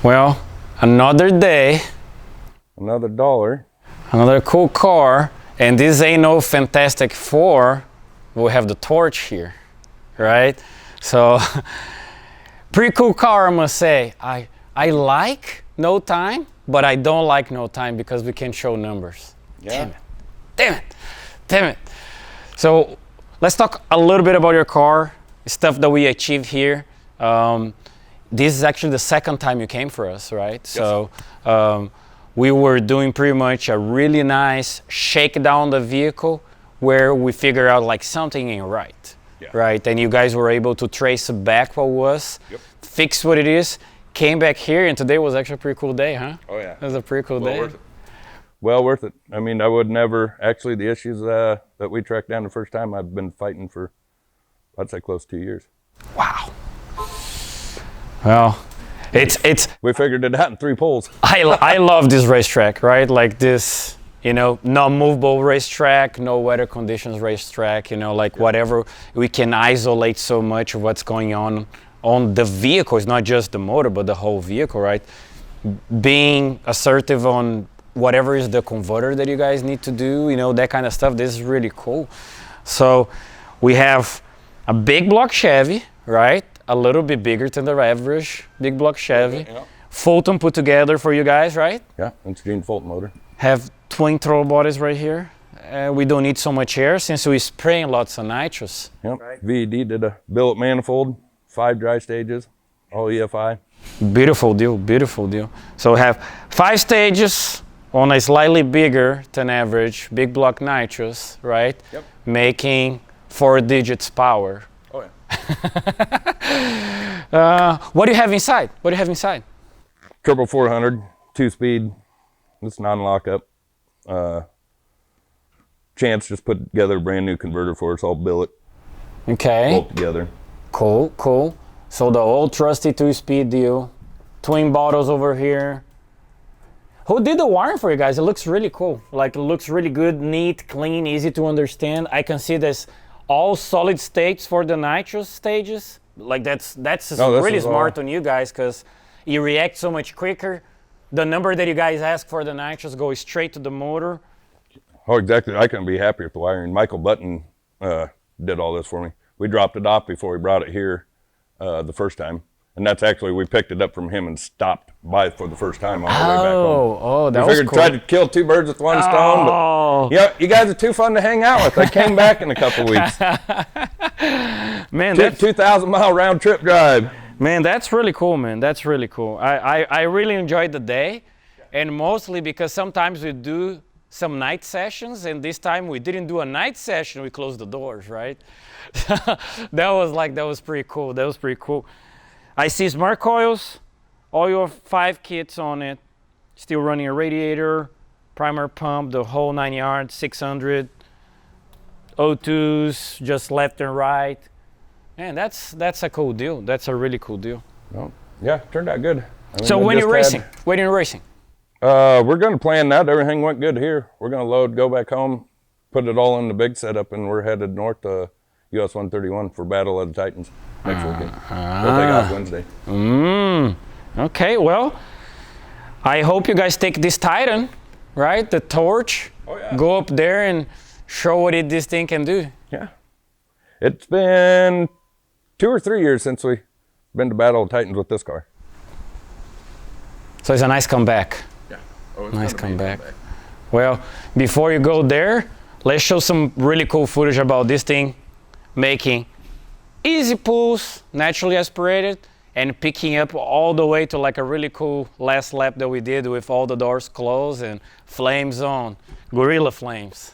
Well, another day, another dollar, another cool car, and this ain't no Fantastic Four. We have the torch here, right? So, pretty cool car, I must say. I like no time, but I don't like no time because we can show numbers. Yeah. Damn it. So, let's talk a little bit about your car, stuff that we achieved here. This is actually the second time you came for us, right? Yes. So we were doing pretty much a really nice shakedown the vehicle where we figure out like something ain't right, right? And you guys were able to trace back what was, fix what it is, came back here, and today was actually a pretty cool day, huh? Oh yeah. It was a pretty cool day. Worth it. Well worth it. I mean, I would never, actually the issues that we tracked down the first time, I've been fighting for, I'd say close to 2 years. Wow. Well, it's we figured it out in 3 pulls. I love this racetrack, right? Like this, you know, non-movable racetrack, no weather conditions racetrack, you know, like whatever, we can isolate so much of what's going on the vehicle. It's not just the motor, but the whole vehicle, right? Being assertive on whatever is the converter that you guys need to do, you know, that kind of stuff. This is really cool. So we have a big block Chevy, right? A little bit bigger than the average big block Chevy. Yeah. Fulton put together for you guys, right? Yeah, it's Gene Fulton motor. Have twin throttle bodies right here. We don't need so much air since we're spraying lots of nitrous. Yep. Right. VED did a billet manifold, 5 dry stages, all EFI. Beautiful deal, beautiful deal. So we have 5 stages on a slightly bigger than average big block nitrous, right? Yep. Making 4 digits power. Oh yeah. What do you have inside? What do you have inside? Turbo 400, 2-speed. It's non-lockup. Chance just put together a brand new converter for us, all billet. Okay. Bolt together. Cool, cool. So the old trusty 2-speed deal. Twin bottles over here. Who did the wiring for you guys? It looks really cool. Like it looks really good, neat, clean, easy to understand. I can see this all solid states for the nitrous stages. Like that's really smart on you guys because you react so much quicker. The number that you guys ask for the nitrous goes straight to the motor. Oh, exactly. I couldn't be happier with the wiring. Michael Button did all this for me. We dropped it off before we brought it here the first time. And that's actually, we picked it up from him and stopped by for the first time on the way back home. Oh, that we was figured cool. Tried to kill 2 birds with 1 stone, but yeah, you guys are too fun to hang out with. I came back in a couple weeks. Man, 2,000-mile round trip drive. Man, that's really cool, man. That's really cool. I really enjoyed the day, and mostly because sometimes we do some night sessions, and this time we didn't do a night session, we closed the doors, right? That was pretty cool. That was pretty cool. I see smart coils, all your 5 kits on it, still running a radiator, primer pump, the whole 9 yards, 600, O2s, just left and right. Man, that's a cool deal. That's a really cool deal. Well, yeah, turned out good. I mean, so when you're racing? We're going to plan that. Everything went good here. We're going to load, go back home, put it all in the big setup, and we're headed north to US 131 for Battle of the Titans next weekend. We'll take off Wednesday. Okay, well, I hope you guys take this Titan, right? The torch. Oh, yeah. Go up there and show what this thing can do. Yeah. It's been 2 or 3 years since we've been to Battle of the Titans with this car. So it's a nice comeback. Yeah. Oh, it's nice comeback. Well, before you go there, let's show some really cool footage about this thing making easy pulls, naturally aspirated, and picking up all the way to like a really cool last lap that we did with all the doors closed and flames on, gorilla flames.